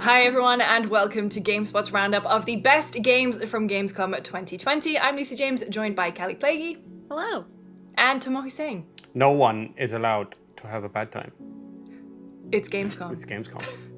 Hi everyone and welcome to GameSpot's roundup of the best games from Gamescom 2020. I'm Lucy James, joined by Kelly Plaguey. Hello. And Tomo Hussein. No one is allowed to have a bad time. It's Gamescom. It's Gamescom.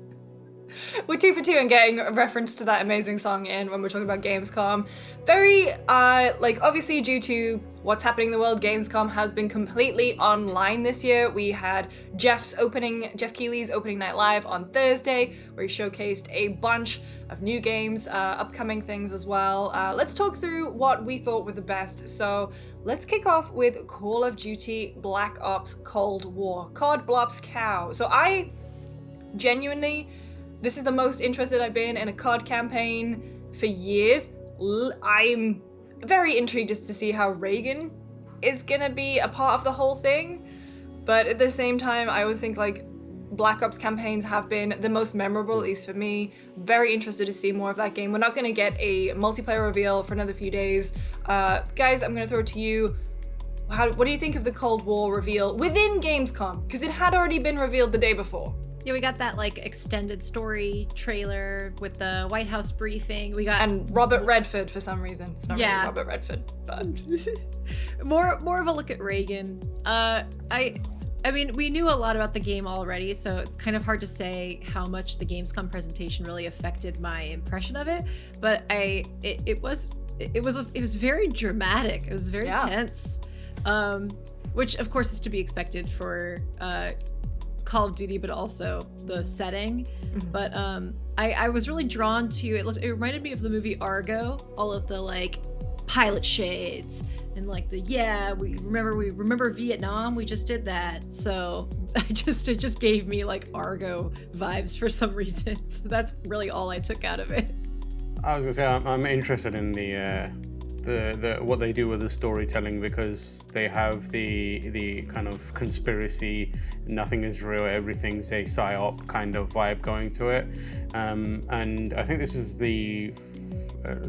We're 2 for 2 in getting a reference to that amazing song in when we're talking about Gamescom. Very, obviously due to what's happening in the world, Gamescom has been completely online this year. We had Jeff Keighley's opening night live on Thursday, where he showcased a bunch of new games, upcoming things as well. Let's talk through what we thought were the best. So let's kick off with Call of Duty Black Ops Cold War. COD Blops Cow. So this is the most interested I've been in a COD campaign for years. I'm very intrigued just to see how Reagan is gonna be a part of the whole thing. But at the same time, I always think Black Ops campaigns have been the most memorable, at least for me. Very interested to see more of that game. We're not gonna get a multiplayer reveal for another few days. Guys, I'm gonna throw it to you. What do you think of the Cold War reveal within Gamescom? Because it had already been revealed the day before. Yeah, we got that extended story trailer with the White House briefing. And Robert Redford for some reason. It's not really Robert Redford, but more of a look at Reagan. I mean, we knew a lot about the game already, so it's kind of hard to say how much the Gamescom presentation really affected my impression of it. But it was very dramatic. It was very tense, which of course is to be expected for Call of Duty, but also the setting. Mm-hmm. But I was really drawn to it. It reminded me of the movie Argo, all of the pilot shades and we remember Vietnam, we just did that. So it just gave me Argo vibes for some reason. So that's really all I took out of it. I was gonna say I'm interested in the what they do with the storytelling, because they have the kind of conspiracy, nothing is real, everything's a psyop kind of vibe going to it, and I think this is the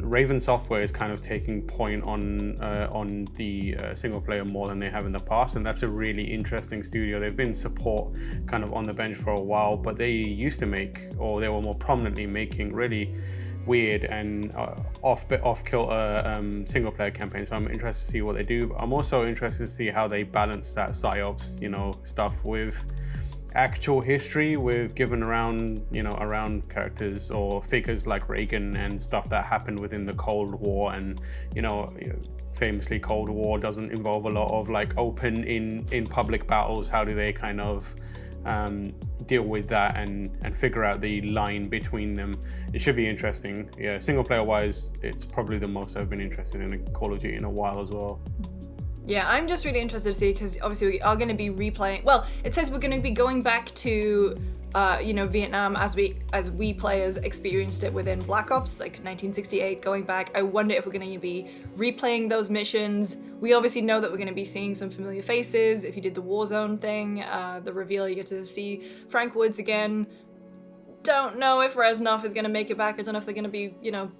Raven Software is kind of taking point on the single player more than they have in the past, and that's a really interesting studio. They've been support kind of on the bench for a while, but they used to make, or they were more prominently making, really weird and off-kilter single-player campaigns. So I'm interested to see what they do. But I'm also interested to see how they balance that psyops, stuff with actual history, with given around characters or figures like Reagan and stuff that happened within the Cold War. And famously, Cold War doesn't involve a lot of open in public battles. How do they kind of deal with that and figure out the line between them? It should be interesting. Yeah, single player wise, it's probably the most I've been interested in a Call of Duty in a while as well. Yeah, I'm just really interested to see, because obviously we are going to be replaying. Well, it says we're going to be going back to Vietnam as we players experienced it within Black Ops, 1968, going back. I wonder if we're going to be replaying those missions. We obviously know that we're going to be seeing some familiar faces. If you did the Warzone thing, the reveal, you get to see Frank Woods again. Don't know if Reznov is going to make it back. I don't know if they're going to be,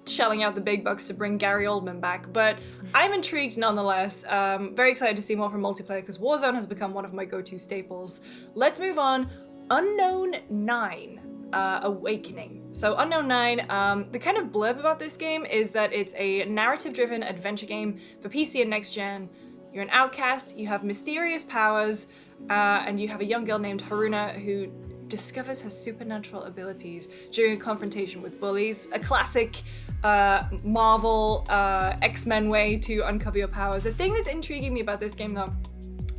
shelling out the big bucks to bring Gary Oldman back. But I'm intrigued nonetheless. Very excited to see more from multiplayer, because Warzone has become one of my go-to staples. Let's move on. Unknown 9, Awakening. So Unknown 9, the kind of blurb about this game is that it's a narrative-driven adventure game for PC and next gen. You're an outcast, you have mysterious powers, and you have a young girl named Haruna who discovers her supernatural abilities during a confrontation with bullies. A classic Marvel X-Men way to uncover your powers. The thing that's intriguing me about this game, though,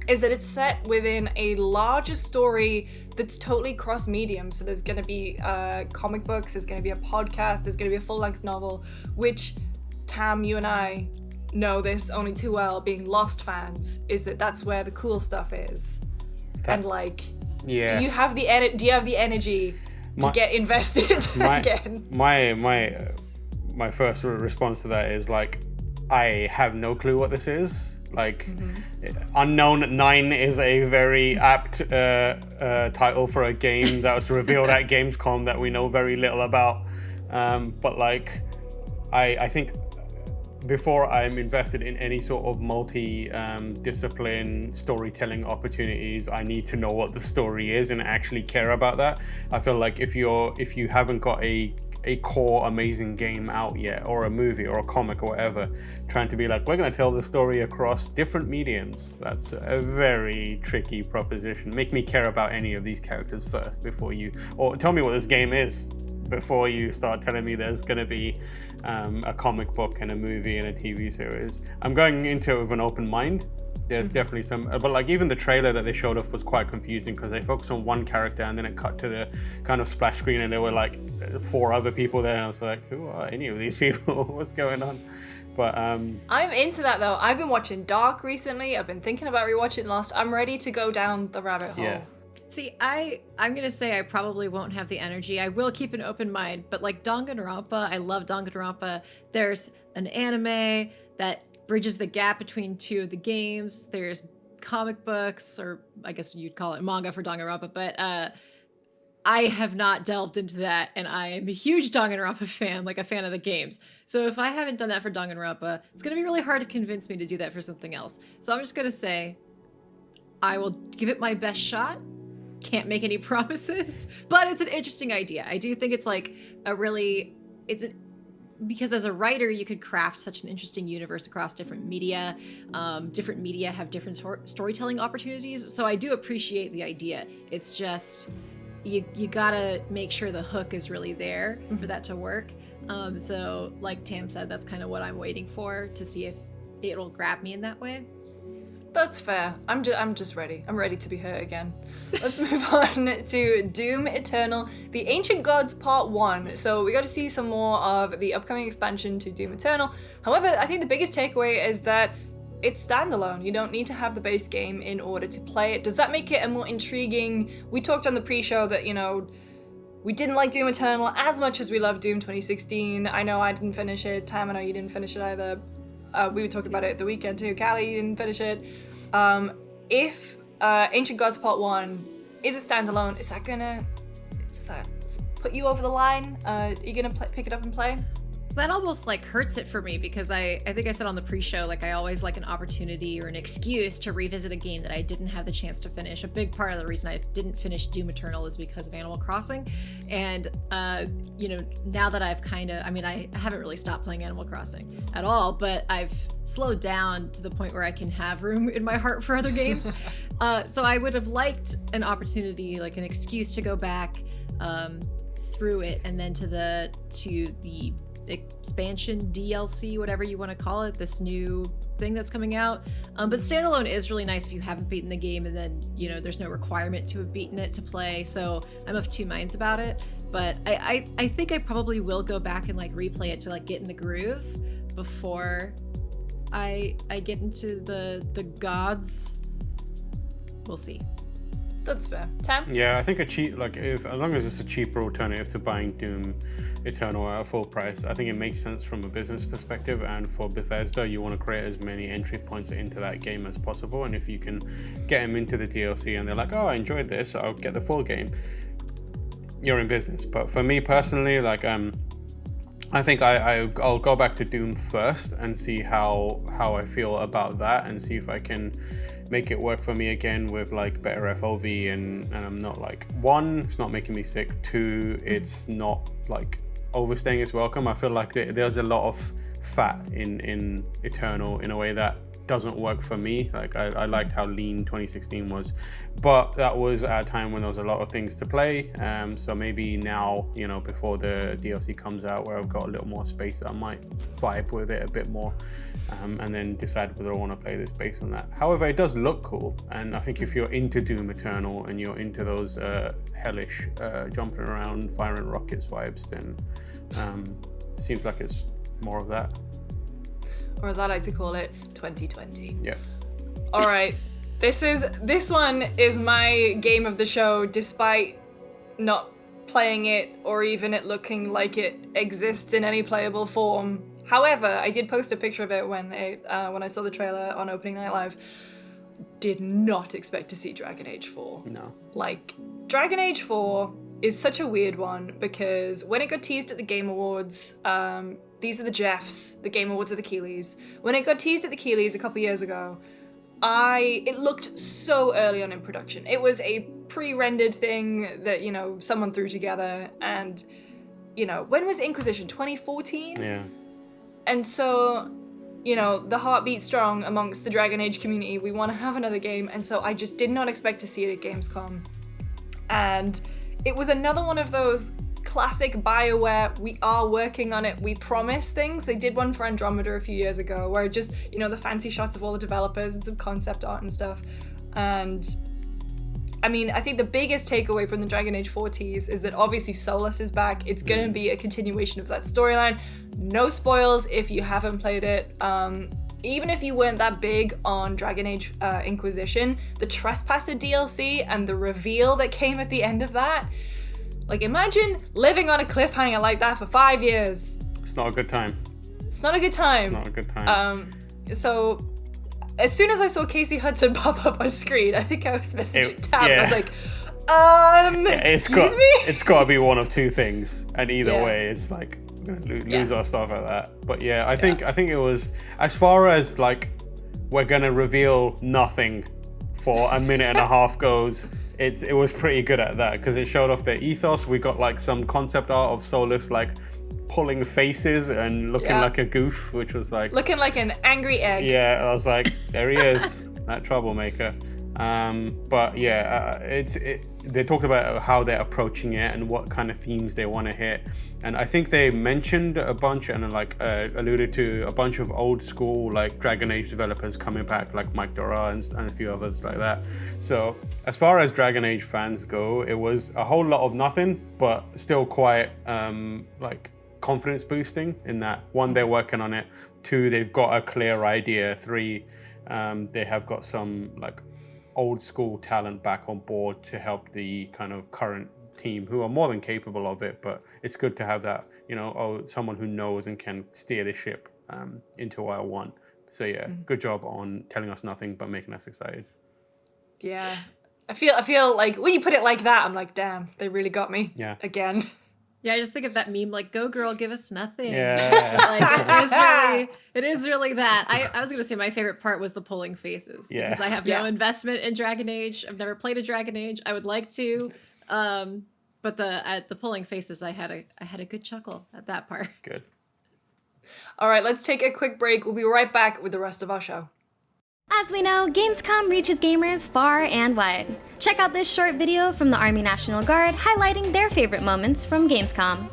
is that it's set within a larger story that's totally cross-medium. So there's going to be comic books, there's going to be a podcast, there's going to be a full-length novel, which, Tam, you and I know this only too well, being Lost fans, is that that's where the cool stuff is. Yeah. Do you have the energy to get invested again? My first response to that is I have no clue what this is. Unknown 9 is a very apt title for a game that was revealed at Gamescom that we know very little about. But I think before I'm invested in any sort of multi-discipline storytelling opportunities, I need to know what the story is and actually care about that. I feel like if you haven't got a core amazing game out yet, or a movie or a comic or whatever, trying to be like, we're going to tell the story across different mediums, that's a very tricky proposition. Make me care about any of these characters first before you, or tell me what this game is before you start telling me there's going to be a comic book and a movie and a TV series. I'm going into it with an open mind. There's definitely some, but like even the trailer that they showed off was quite confusing because they focused on one character and then it cut to the kind of splash screen and there were like 4 other people there and I was like, who are any of these people? What's going on? But I'm into that though. I've been watching Dark recently. I've been thinking about rewatching Lost. I'm ready to go down the rabbit hole. Yeah. See, I'm gonna say I probably won't have the energy. I will keep an open mind, but like Danganronpa, I love Danganronpa. There's an anime that bridges the gap between 2 of the games. There's comic books, or I guess you'd call it manga for Danganronpa, but I have not delved into that, and I am a huge Danganronpa fan, like a fan of the games. So if I haven't done that for Danganronpa, it's gonna be really hard to convince me to do that for something else. So I'm just gonna say I will give it my best shot. Can't make any promises, but it's an interesting idea. I do think it's like because as a writer, you could craft such an interesting universe across different media. Different media have different storytelling opportunities. So I do appreciate the idea. It's just, you gotta make sure the hook is really there for that to work. So like Tam said, that's kind of what I'm waiting for, to see if it'll grab me in that way. That's fair. I'm just ready. I'm ready to be hurt again. Let's move on to Doom Eternal, The Ancient Gods Part 1. So we got to see some more of the upcoming expansion to Doom Eternal. However, I think the biggest takeaway is that it's standalone. You don't need to have the base game in order to play it. Does that make it a more intriguing... We talked on the pre-show that, we didn't like Doom Eternal as much as we loved Doom 2016. I know I didn't finish it. Tam, I know you didn't finish it either. We were talking about it at the weekend too. Callie, you didn't finish it. If Ancient Gods Part 1 is a standalone, does that put you over the line? Are you gonna pick it up and play? That almost like hurts it for me, because I think I said on the pre-show, like I always like an opportunity or an excuse to revisit a game that I didn't have the chance to finish. A big part of the reason I didn't finish Doom Eternal is because of Animal Crossing. And, now that I've I haven't really stopped playing Animal Crossing at all, but I've slowed down to the point where I can have room in my heart for other games. So I would have liked an opportunity, like an excuse to go back through it, and then to the expansion, DLC, whatever you want to call it, this new thing that's coming out. But standalone is really nice if you haven't beaten the game, and then there's no requirement to have beaten it to play. So I'm of 2 minds about it, but I think I probably will go back and like replay it to like get in the groove before I get into the gods. We'll see. That's fair. Tam? Yeah, I think as long as it's a cheaper alternative to buying Doom Eternal at a full price, I think it makes sense from a business perspective. And for Bethesda, you want to create as many entry points into that game as possible. And if you can get them into the DLC and they're like, oh, I enjoyed this, I'll get the full game, you're in business. But for me personally, I think I'll go back to Doom first and see how I feel about that, and see if I can make it work for me again with like better FOV, and I'm not like, 1, it's not making me sick, 2, it's not like overstaying its welcome. I feel like there's a lot of fat in Eternal in a way that doesn't work for me. Like I liked how lean 2016 was, but that was at a time when there was a lot of things to play. So maybe now, before the DLC comes out, where I've got a little more space, I might vibe with it a bit more, and then decide whether I want to play this based on that. However, it does look cool, and I think if you're into Doom Eternal and you're into those hellish jumping around, firing rockets vibes, then seems like it's more of that. Or as I like to call it, 2020. Yeah. All right. This one is my game of the show, despite not playing it or even it looking like it exists in any playable form. However, I did post a picture of it when I saw the trailer on Opening Night Live. Did not expect to see Dragon Age 4. No. Like, Dragon Age 4 is such a weird one because when it got teased at the Game Awards, these are the Jeffs, the Game Awards are the Keeleys. When it got teased at the Keeleys a couple years ago, it looked so early on in production. It was a pre-rendered thing that, you know, someone threw together, and, you know, when was Inquisition? 2014? Yeah. And so, you know, the heart beat strong amongst the Dragon Age community. We want to have another game, and so I just did not expect to see it at Gamescom. And it was another one of those classic BioWare, we are working on it, we promise things. They did one for Andromeda a few years ago where just, you know, the fancy shots of all the developers and some concept art and stuff. And I mean, I think the biggest takeaway from the Dragon Age 4 tease is that obviously Solus is back. It's gonna be a continuation of that storyline. No spoils if you haven't played it. Even if you weren't that big on Dragon Age Inquisition, the Trespasser DLC and the reveal that came at the end of that, like, imagine living on a cliffhanger like that for 5 years. It's not a good time. It's not a good time. It's not a good time. So as soon as I saw Casey Hudson pop up on screen, I think I was messaging Tab. Yeah. I was like, excuse me? It's got to be one of two things, and either Yeah. way, it's like we're gonna lose our stuff at that. But yeah, I think it was, as far as like we're gonna reveal nothing for a minute and a half goes. It was pretty good at that because it showed off their ethos. We got like some concept art of Solus like pulling faces and looking like a goof, which was like looking like an angry egg. Yeah, I was like, there he is, that troublemaker. But yeah, they talked about how they're approaching it and what kind of themes they want to hit, and I think they mentioned a bunch and like alluded to a bunch of old school like Dragon Age developers coming back, like Mike Dora and a few others like that. So as far as Dragon Age fans go, it was a whole lot of nothing, but still quite like confidence boosting in that, one, they're working on it, two, they've got a clear idea, three, they have got some like old school talent back on board to help the kind of current team who are more than capable of it. But it's good to have that, you know, someone who knows and can steer the ship into IL1. So yeah, good job on telling us nothing but making us excited. Yeah. I feel like when you put it like that, I'm like, damn, they really got me. Yeah. Again. Yeah, I just think of that meme, like, go girl, give us nothing. Yeah. Like, it is really that. I was going to say my favorite part was the pulling faces. Yeah. Because I have no investment in Dragon Age. I've never played a Dragon Age. I would like to. But the pulling faces, I had a good chuckle at that part. That's good. All right, let's take a quick break. We'll be right back with the rest of our show. As we know, Gamescom reaches gamers far and wide. Check out this short video from the Army National Guard highlighting their favorite moments from Gamescom.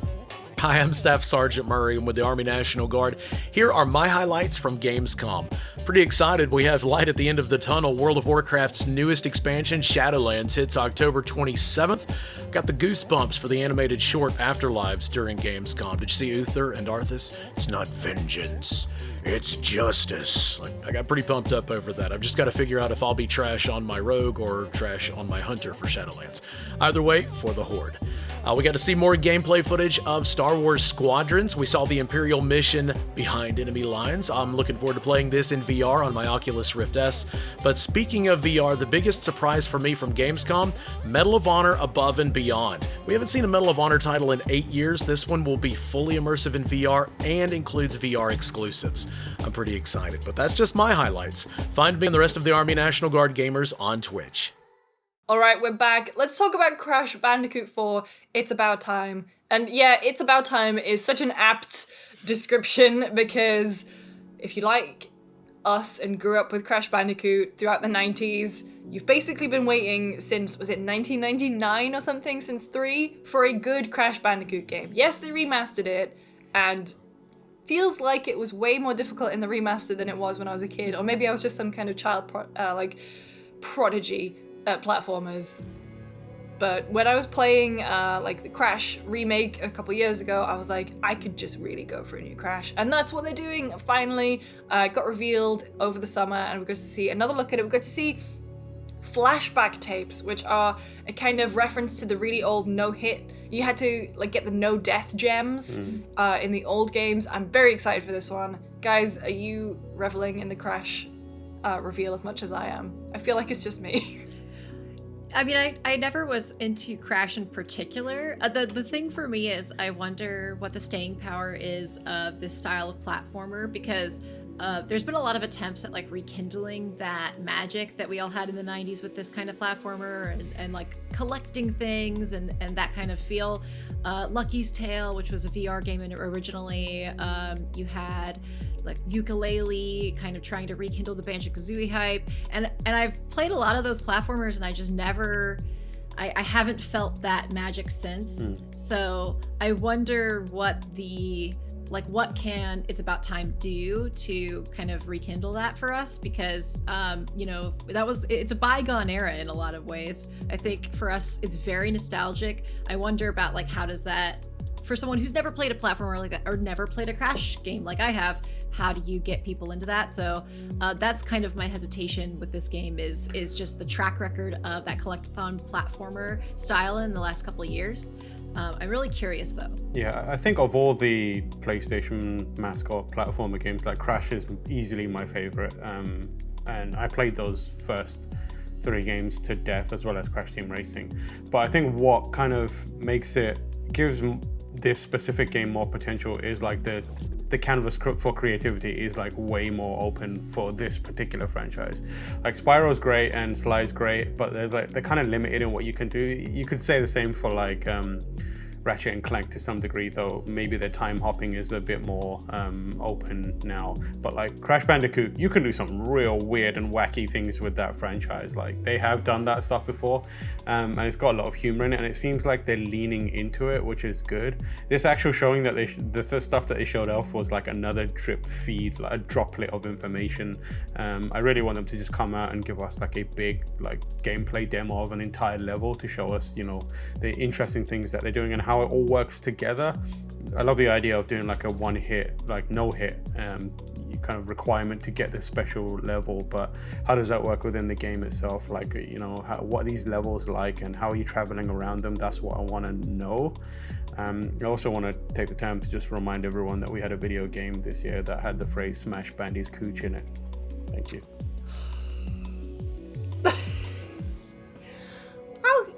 Hi, I'm Staff Sergeant Murray. I'm with the Army National Guard. Here are my highlights from Gamescom. Pretty excited. We have light at the end of the tunnel. World of Warcraft's newest expansion, Shadowlands, hits October 27th. Got the goosebumps for the animated short Afterlives during Gamescom. Did you see Uther and Arthas? It's not vengeance, it's justice. I got pretty pumped up over that. I've just got to figure out if I'll be trash on my rogue or trash on my hunter for Shadowlands. Either way, for the Horde. We got to see more gameplay footage of Star Wars Squadrons. We saw the Imperial mission behind enemy lines. I'm looking forward to playing this in VR on my Oculus Rift S. But speaking of VR, the biggest surprise for me from Gamescom, Medal of Honor Above and Beyond. We haven't seen a Medal of Honor title in 8 years. This one will be fully immersive in VR and includes VR exclusives. I'm pretty excited, but that's just my highlights. Find me and the rest of the Army National Guard gamers on Twitch. All right, we're back. Let's talk about Crash Bandicoot 4. It's about time. And yeah, it's about time is such an apt description because if you like us and grew up with Crash Bandicoot throughout the 90s, you've basically been waiting since, was it 1999 or something, since 3, for a good Crash Bandicoot game. Yes, they remastered it, and feels like it was way more difficult in the remaster than it was when I was a kid, or maybe I was just some kind of child prodigy at platformers. But when I was playing like the Crash remake a couple years ago, I was like, I could just really go for a new Crash. And that's what they're doing. Finally, got revealed over the summer, and we got to see another look at it. We got to see flashback tapes, which are a kind of reference to the really old no-hit. You had to like get the no-death gems in the old games. I'm very excited for this one. Guys, are you reveling in the Crash reveal as much as I am? I feel like it's just me. I mean, I never was into Crash in particular. The thing for me is I wonder what the staying power is of this style of platformer, because there's been a lot of attempts at like rekindling that magic that we all had in the 90s with this kind of platformer, and like collecting things and that kind of feel. Lucky's Tale, which was a VR game originally, you had like Ukulele kind of trying to rekindle the Banjo-Kazooie hype, and I've played a lot of those platformers, and I just never I haven't felt that magic since. So I wonder what can It's About Time do to kind of rekindle that for us, because it's a bygone era in a lot of ways. I think for us it's very nostalgic. I wonder about like, how does that, for someone who's never played a platformer like that, or never played a Crash game like I have, how do you get people into that? So that's kind of my hesitation with this game, is just the track record of that collectathon platformer style in the last couple of years. I'm really curious though. Yeah, I think of all the PlayStation mascot platformer games, like Crash is easily my favorite. And I played those first 3 games to death, as well as Crash Team Racing. But I think what kind of gives this specific game more potential is like the canvas for creativity is like way more open for this particular franchise. Like Spyro's great and Sly's great, but they're kind of limited in what you can do. You could say the same for like Ratchet and Clank to some degree, though maybe their time hopping is a bit more open now. But like Crash Bandicoot, you can do some real weird and wacky things with that franchise. Like they have done that stuff before, and it's got a lot of humor in it, and it seems like they're leaning into it, which is good. This actual showing that the stuff that they showed off was like another drip feed, like a droplet of information. I really want them to just come out and give us like a big like gameplay demo of an entire level to show us, the interesting things that they're doing and how it all works together. I love the idea of doing like a one hit, like no hit kind of requirement to get this special level, but how does that work within the game itself? Like, what are these levels like and how are you traveling around them? That's what I want to know. I also want to take the time to just remind everyone that we had a video game this year that had the phrase "Smash Bandy's Cooch" in it. Thank you.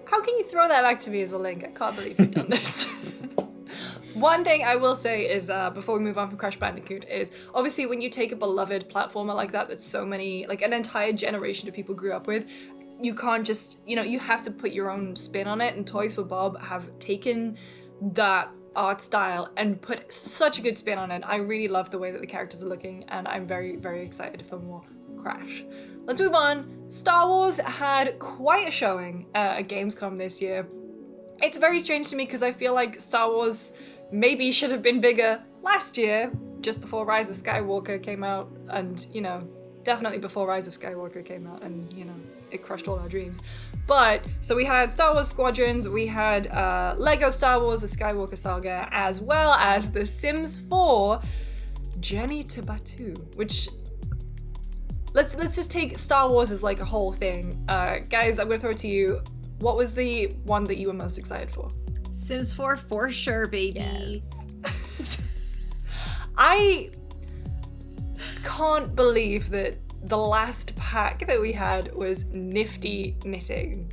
How can you throw that back to me as a link? I can't believe you've done this. One thing I will say is, before we move on from Crash Bandicoot, is obviously when you take a beloved platformer like that so many, like an entire generation of people grew up with, you can't just, you have to put your own spin on it, and Toys for Bob have taken that art style and put such a good spin on it. I really love the way that the characters are looking, and I'm very, very excited for more Crash. Let's move on. Star Wars had quite a showing at Gamescom this year. It's very strange to me because I feel like Star Wars maybe should have been bigger last year, just before Rise of Skywalker came out, and, definitely before Rise of Skywalker came out, and, it crushed all our dreams. But, so we had Star Wars Squadrons, we had Lego Star Wars, the Skywalker Saga, as well as The Sims 4, Journey to Batuu, which... Let's just take Star Wars as like a whole thing. Guys, I'm gonna throw it to you. What was the one that you were most excited for? Sims 4 for sure, baby. Yes. I can't believe that the last pack that we had was Nifty Knitting.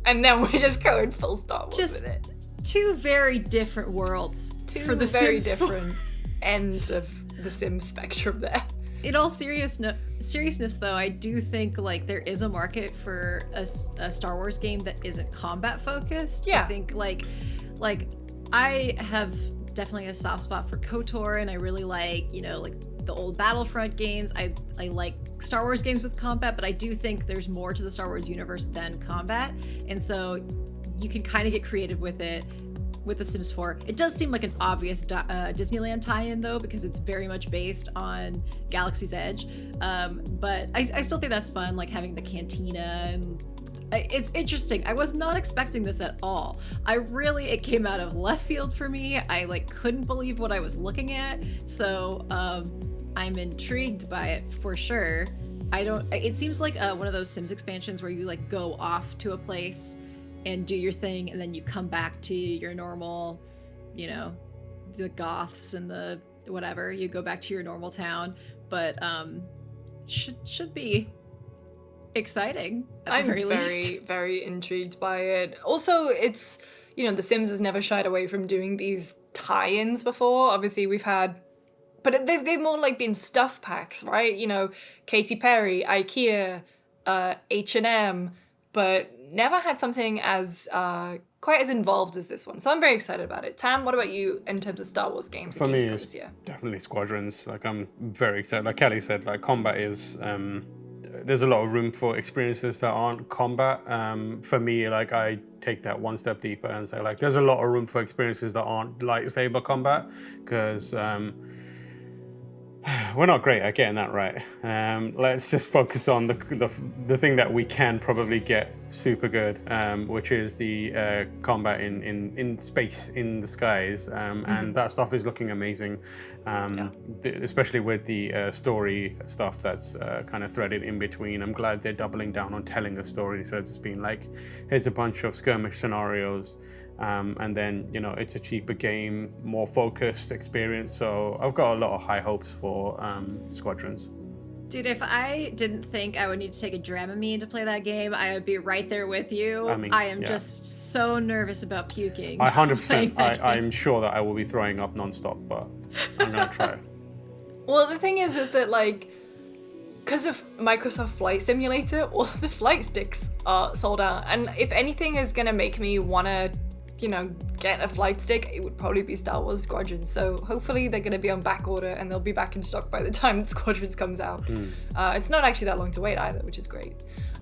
And then we're just going full Star Wars with it. Two very different worlds. For the very different ends of the Sims spectrum there. In all seriousness, though, I do think there is a market for a Star Wars game that isn't combat focused. Yeah. I think I have definitely a soft spot for KOTOR, and I really like the old Battlefront games. I like Star Wars games with combat, but I do think there's more to the Star Wars universe than combat, and so you can kind of get creative with it. With The Sims 4. It does seem like an obvious Disneyland tie-in, though, because it's very much based on Galaxy's Edge. But I still think that's fun, having the cantina, and it's interesting. I was not expecting this at all. It came out of left field for me. I couldn't believe what I was looking at. So I'm intrigued by it for sure. It seems like one of those Sims expansions where you go off to a place and do your thing, and then you come back to your normal, the goths and the whatever. You go back to your normal town, but should be exciting at I'm the very very, least. very intrigued by it. Also, it's, The Sims has never shied away from doing these tie-ins before. Obviously, we've had, but they've more like been stuff packs, right? Katy Perry, IKEA, H&M, but never had something as quite as involved as this one. So I'm very excited about it. Tam, what about you in terms of Star Wars games? For me, Gamescom it's this year? definitely Squadrons. Like, I'm very excited. Like Kelly said, like, combat is there's a lot of room for experiences that aren't combat. For me, like, I take that one step deeper and say, like, there's a lot of room for experiences that aren't lightsaber combat, because we're not great at getting that right. Let's just focus on the thing that we can probably get super good, which is the combat in space, in the skies, and that stuff is looking amazing, especially with the story stuff that's kind of threaded in between. I'm glad they're doubling down on telling a story, so it's been like, here's a bunch of skirmish scenarios, and then it's a cheaper game, more focused experience. So I've got a lot of high hopes for Squadrons. Dude, if I didn't think I would need to take a Dramamine to play that game, I would be right there with you. I am just so nervous about puking. 100%. I'm sure that I will be throwing up nonstop, but I'm gonna try. Well, the thing is that, like, because of Microsoft Flight Simulator, all of the flight sticks are sold out. And if anything is gonna make me wanna, get a flight stick, it would probably be Star Wars Squadrons. So hopefully they're gonna be on back order and they'll be back in stock by the time that Squadrons comes out. It's not actually that long to wait either, which is great.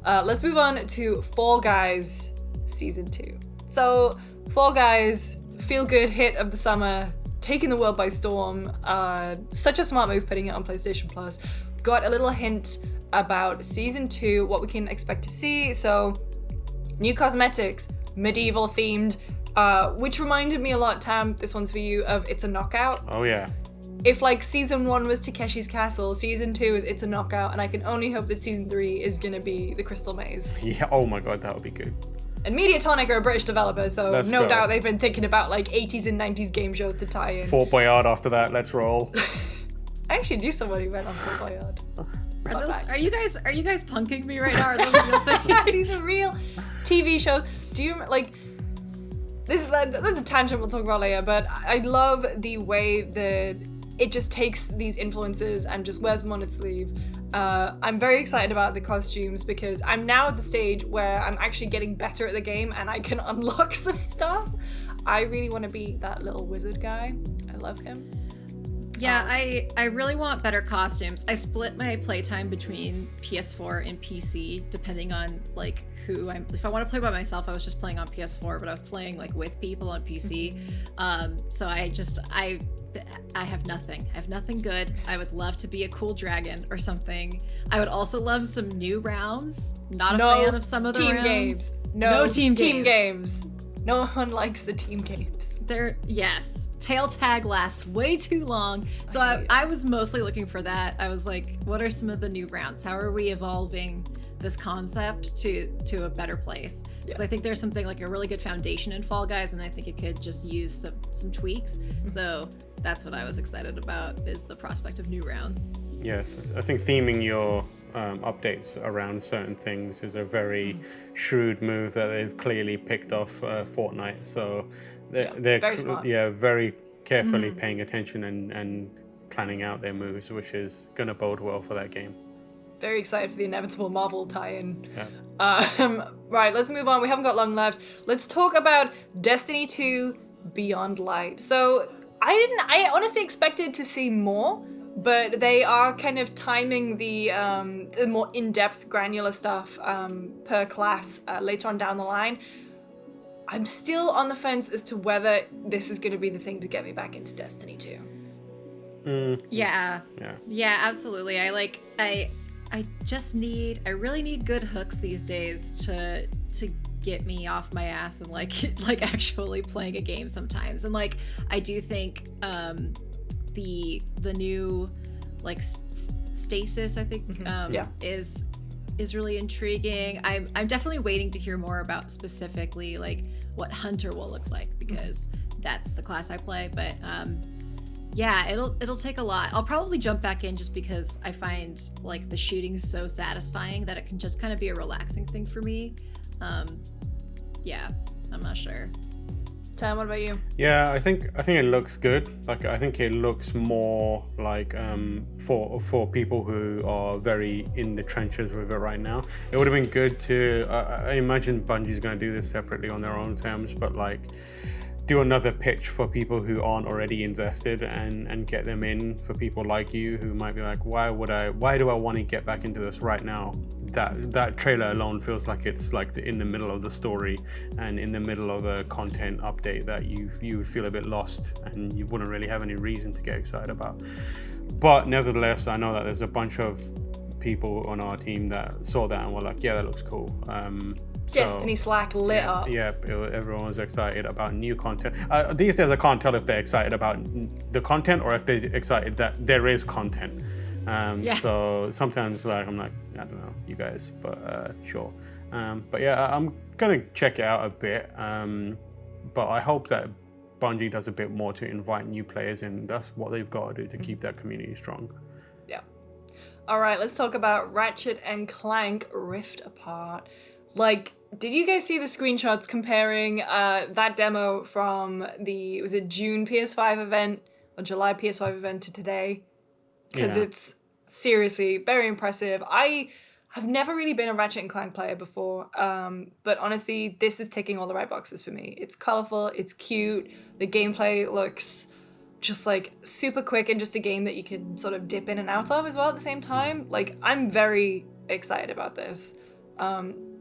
Let's move on to Fall Guys Season 2. So, Fall Guys, feel-good hit of the summer, taking the world by storm. Such a smart move putting it on PlayStation Plus. Got a little hint about Season 2, what we can expect to see. So, new cosmetics, medieval themed, which reminded me a lot, Tam, this one's for you, of It's a Knockout. Oh yeah. If like Season 1 was Takeshi's Castle, Season 2 is It's a Knockout, and I can only hope that Season 3 is gonna be The Crystal Maze. Yeah, oh my god, that would be good. And Mediatonic are a British developer, so Let's no go. doubt they've been thinking about like 80s and 90s game shows to tie in. Fort Boyard after that, let's roll. I actually knew somebody who went on Fort Boyard. Are you guys punking me right now? Are those real things? These are real TV shows. Do you like? That's a tangent we'll talk about later, but I love the way that it just takes these influences and just wears them on its sleeve. I'm very excited about the costumes because I'm now at the stage where I'm actually getting better at the game and I can unlock some stuff. I really want to be that little wizard guy. I love him. Yeah, I really want better costumes. I split my playtime between PS4 and PC depending on like who I'm. If I want to play by myself, I was just playing on PS4, but I was playing like with people on PC. So I have nothing. I have nothing good. I would love to be a cool dragon or something. I would also love some new rounds. Not a fan of some of the team rounds. games. No team games. No one likes the team games. Yes. Tail tag lasts way too long. So I was mostly looking for that. I was like, what are some of the new rounds? How are we evolving this concept to a better place? Because I think there's something like a really good foundation in Fall Guys, and I think it could just use some tweaks. So that's what I was excited about, is the prospect of new rounds. Yes, I think theming your updates around certain things is a very shrewd move that they've clearly picked off Fortnite. So they're very smart. very carefully paying attention and planning out their moves, which is going to bode well for that game. Very excited for the inevitable Marvel tie-in. Yeah. Right, let's move on. We haven't got long left. Let's talk about Destiny 2 Beyond Light. So I honestly expected to see more, but they are kind of timing the more in-depth granular stuff per class later on down the line. I'm still on the fence as to whether this is going to be the thing to get me back into Destiny 2. Yeah, absolutely. I really need good hooks these days to get me off my ass and like actually playing a game sometimes. And like I do think the new like stasis, I think, is really intriguing. I'm definitely waiting to hear more about specifically like what Hunter will look like, because that's the class I play. But Yeah, it'll take a lot. I'll probably jump back in just because I find like the shooting so satisfying that it can just kind of be a relaxing thing for me. Yeah, I'm not sure. Tam, what about you? Yeah, I think it looks good. Like I think it looks more like for people who are very in the trenches with it right now. It would have been good to. I imagine Bungie's going to do this separately on their own terms, but like do another pitch for people who aren't already invested and get them in, for people like you who might be like, why do I want to get back into this right now? That trailer alone feels like it's like in the middle of the story and in the middle of a content update that you would feel a bit lost and you wouldn't really have any reason to get excited about. But nevertheless, I know that there's a bunch of people on our team that saw that and were like, yeah, that looks cool. Destiny Slack lit up. Yeah, everyone was excited about new content. These days, I can't tell if they're excited about the content or if they're excited that there is content. So sometimes, like, I'm like, I don't know, you guys, but sure. But yeah, I'm gonna check it out a bit. But I hope that Bungie does a bit more to invite new players in. That's what they've got to do to keep that community strong. Yeah. All right, let's talk about Ratchet and Clank Rift Apart. Like, did you guys see the screenshots comparing that demo from was it June PS5 event or July PS5 event to today? Because it's seriously very impressive. I have never really been a Ratchet and Clank player before, but honestly, this is ticking all the right boxes for me. It's colorful, it's cute, the gameplay looks just like super quick and just a game that you can sort of dip in and out of as well at the same time. Like, I'm very excited about this.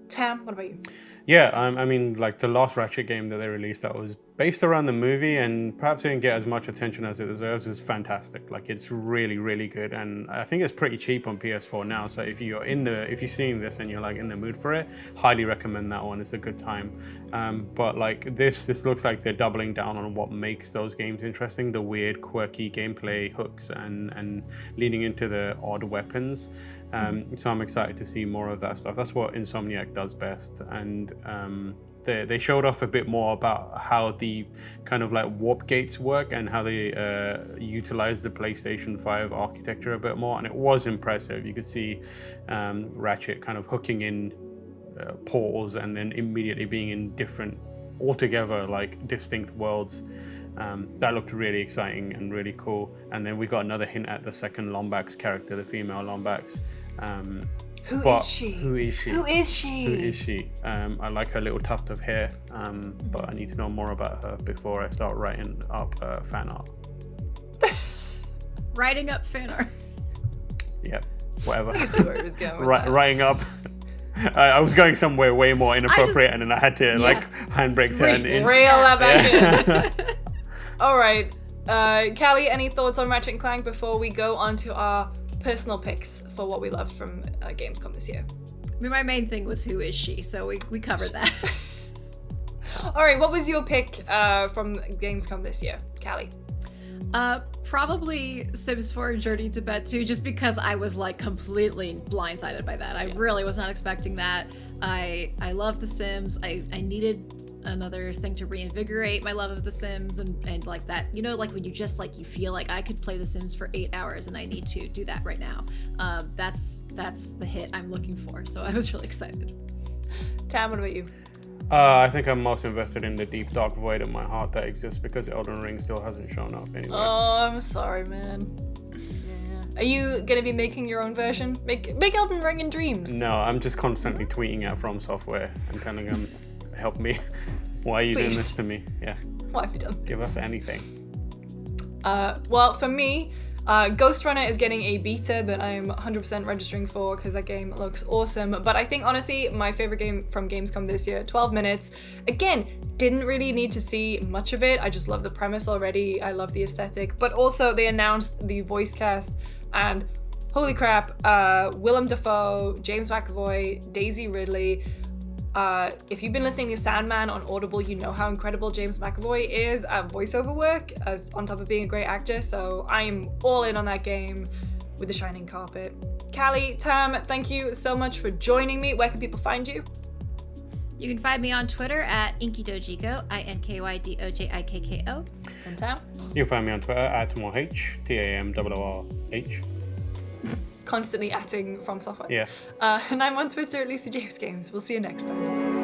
Tam, what about you? Yeah, I mean, like the last Ratchet game that they released that was based around the movie and perhaps didn't get as much attention as it deserves is fantastic. Like, it's really, really good, and I think it's pretty cheap on PS4 now. So if you're seeing this and you're like in the mood for it, highly recommend that one. It's a good time. But like this looks like they're doubling down on what makes those games interesting: the weird, quirky gameplay hooks and leaning into the odd weapons. So I'm excited to see more of that stuff. That's what Insomniac does best. And they showed off a bit more about how the kind of like warp gates work and how they utilize the PlayStation 5 architecture a bit more. And it was impressive. You could see Ratchet kind of hooking in portals and then immediately being in different, altogether like distinct worlds. That looked really exciting and really cool. And then we got another hint at the second Lombax character, the female Lombax. Who is she? I like her little tuft of hair, but I need to know more about her before I start writing up fan art. Writing up fan art? Yep, whatever. I see where he was going with that. Writing up. I was going somewhere way more inappropriate, and then I had to like handbrake turn in. Rail that back in. All right, Callie, any thoughts on Ratchet and Clank before we go on to our personal picks for what we loved from Gamescom this year? I mean, my main thing was who is she, so we covered that. All right, what was your pick from Gamescom this year, Callie? Probably Sims 4 Journey to Bed 2, just because I was like completely blindsided by that. I really was not expecting that. I love The Sims. I needed another thing to reinvigorate my love of The Sims and like that, you know, like when you just like, you feel like I could play The Sims for 8 hours and I need to do that right now. That's the hit I'm looking for. So I was really excited. Tam, what about you? I think I'm most invested in the deep dark void in my heart that exists because Elden Ring still hasn't shown up anywhere. Oh, I'm sorry, man. Yeah. Are you gonna be making your own version? Make Elden Ring in dreams. No, I'm just constantly tweeting at From Software and telling them, help me. Why are you doing this to me? Yeah. Why have you done this? Give us anything. Well, for me, Ghost Runner is getting a beta that I'm 100% registering for because that game looks awesome. But I think, honestly, my favorite game from Gamescom this year, 12 Minutes. Again, didn't really need to see much of it. I just love the premise already. I love the aesthetic. But also, they announced the voice cast and holy crap, Willem Dafoe, James McAvoy, Daisy Ridley. If you've been listening to Sandman on Audible, you know how incredible James McAvoy is at voiceover work, as on top of being a great actor, so I'm all in on that game with the shining carpet. Callie, Tam, thank you so much for joining me. Where can people find you? You can find me on Twitter at InkyDojiko, INKYDOJIKKO. And Tam? You can find me on Twitter at TamorH, TAMORH. Constantly atting From Software. Yeah. And I'm on Twitter at Lucy James Games. We'll see you next time.